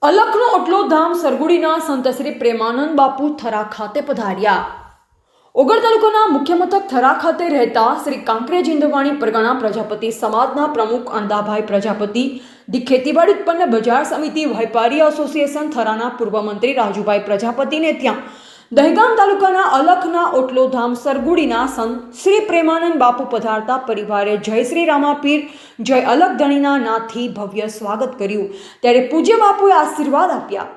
અલખનો ઓટલો ધામ સરગુડીના સંત શ્રી પ્રેમાનંદ બાપુ થરા ખાતે પધાર્યા। ઓગળ તાલુકાના મુખ્ય મથક થરા ખાતે રહેતા શ્રી કાંકરેજ હિન્દવાણી પરગણા પ્રજાપતિ સમાજના પ્રમુખ અણદાભાઈ પ્રજાપતિ દી ખેતીવાડી ઉત્પન્ન બજાર સમિતિ વેપારી એસોસિએશન થરાના પૂર્વ મંત્રી રાજુભાઈ પ્રજાપતિને ત્યાં દહેગામ તાલુકાના અલખના ઓટલો ધામ સરગુડીના સંત શ્રી પ્રેમાનંદ બાપુ પધારતા પરિવારે જય શ્રી રામાપીર જય અલખ ધણીના નાથથી ભવ્ય સ્વાગત કર્યું। ત્યારે પૂજ્ય બાપુએ આશીર્વાદ આપ્યા।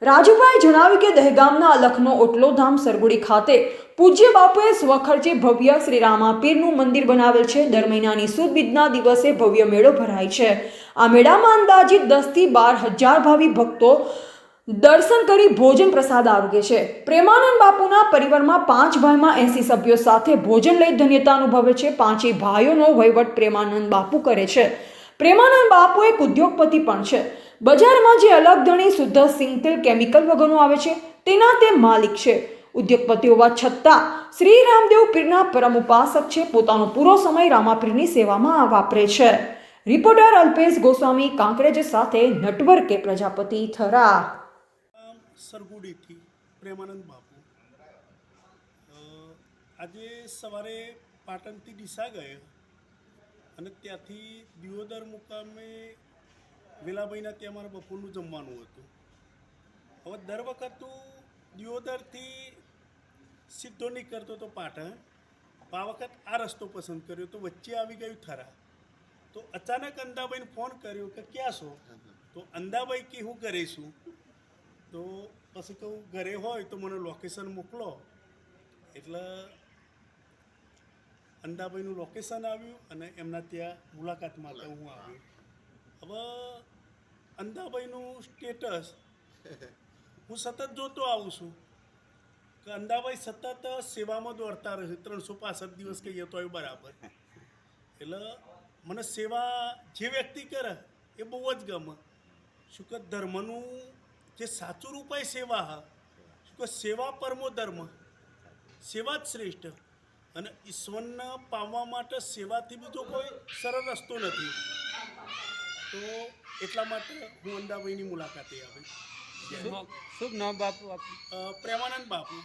રાજુભાઈએ જણાવ્યું કે દહેગામના અલખનો ઓટલો ધામ સરગુડી ખાતે પૂજ્ય બાપુએ સ્વખર્ચે ભવ્ય શ્રી રામાપીરનું મંદિર બનાવેલ છે। દર મહિનાની સુદ બીજના દિવસે ભવ્ય મેળો ભરાય છે। આ મેળામાં અંદાજિત 10 થી 12 હજાર ભાવિ ભક્તો દર્શન કરી ભોજન પ્રસાદ આરોગે છે। પ્રેમાનંદ બાપુના પરિવારમાં 5 ભાઈમાં 80 સભ્યો સાથે ભોજન લઈ ધન્યતા અનુભવે છે। 5 ભાઈઓનો વહીવટ પ્રેમાનંદ બાપુ કરે છે। પ્રેમાનંદ બાપુ એક ઉદ્યોગપતિ પણ છે। બજારમાં જે અલગ ધણી શુદ્ધ સિંગતેલ કેમિકલ વગરનું આવે છે તેના તે માલિક છે। ઉદ્યોગપતિ હોવા છતાં શ્રી રામદેવ પીરના પરમ ઉપાસક છે। પોતાનો પૂરો સમય રામાપીરની સેવામાં વાપરે છે। રિપોર્ટર અલ્પેશ ગોસ્વામી કાંકરેજ સાથે નટવર કે પ્રજાપતિ થરા। સરગુડીથી પ્રેમાનંદ બાપુ આજે સવારે પાટણથી ડીસા ગયા અને ત્યાંથી દિયોદર મુકામે વેલાભાઈના ત્યાં મારા બપોરનું જમવાનું હતું। હવે દર વખત દિયોદરથી સીધો નીકળતો તો પાટણ, આ વખત આ રસ્તો પસંદ કર્યો તો વચ્ચે આવી ગયું થરા। તો અચાનક અંદાભાઈને ફોન કર્યો કે ક્યાં છો? તો અંદાભાઈ કે હું ઘરે છું। તો પછી કહું ઘરે હોય તો મને લોકેશન મોકલો। એટલે અંદાભાઈનું લોકેશન આવ્યું અને એમના ત્યાં મુલાકાત માટે હું આવ્યો। હવે અંદાભાઈનું સ્ટેટસ હું સતત જોતો આવું છું કે અંદાભાઈ સતત સેવામાં દોડતા રહે। 365 દિવસ કહીએ તો એ બરાબર। એટલે મને સેવા જે વ્યક્તિ કરે એ બહુ જ ગમે। શું કે ધર્મનું જે સાચું રૂપાય સેવા હા, શું કે સેવા પરમો ધર્મ, સેવા જ શ્રેષ્ઠ અને ઈશ્વરને પામવા માટે સેવાથી બીજો કોઈ સરળ રસ્તો નથી। તો એટલા માટે હું અંદાભાઈની મુલાકાતે આવી। શુભ નામ બાપુ પ્રેમાનંદ બાપુ।